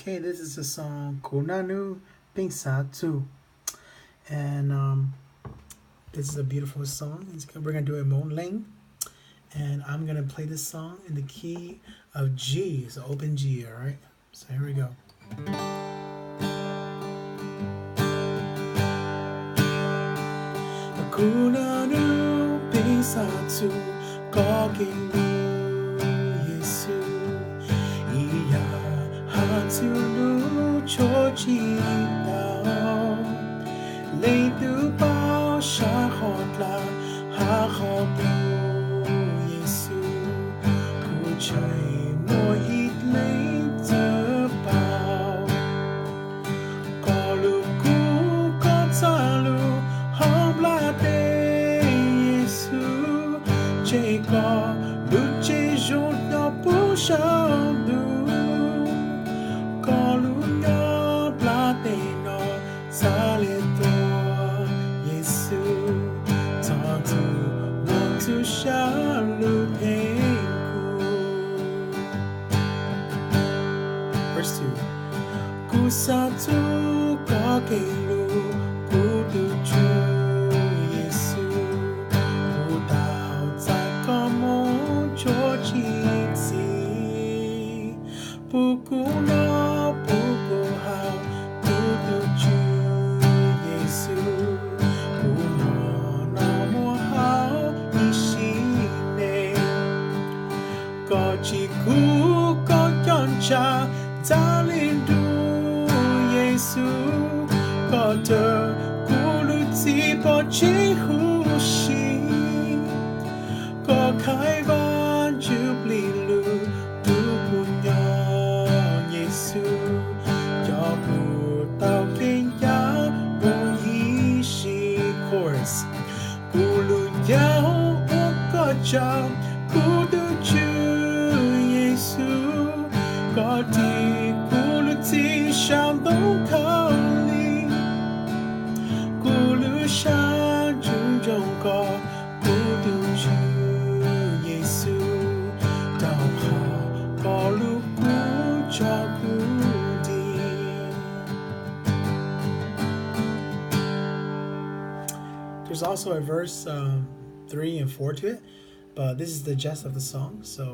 Okay, this is the song Konanu Pingsa 2. And this is a beautiful song. We're going to do it Hmong Ling. And I'm going to play this song in the key of G. It's an open G, alright? So here we go. Konanu Pingsa 2 Có kinh Giêsu Iya hatu lu cho chi tao lấy từ bao xa hot la ha hot lu Giêsu cu chạy mua ít lấy từ bao có lu cu có cha lu hom la te Giêsu chạy có lu chạy rốt nó bu sao du Verse 2 Ku sa tu có cây lu Ku tu chu Giêsu Ku tạo ra có mong cho chi gì Bu ku nó bu ku hào Ku tu chu Giêsu Ku nó mua hào Ý xí nê Có chi ku có chọn cha ta lên du Giêsu có thờ cu lu chi bỏ chế hu shi có khai van jubilee lu tu cu nhỏ Giêsu cho cu tao kinh giá bu hi shi chorus cu lu nhau u có chào cu tu chu Giêsu có thì cu lu chi sang đông khao li cu lu sang chung trong có cu tu chu Giêsu đào hào có lu cu cho cu đi. There's also a verse 3 and 4 to it, but this is the gist of the song, so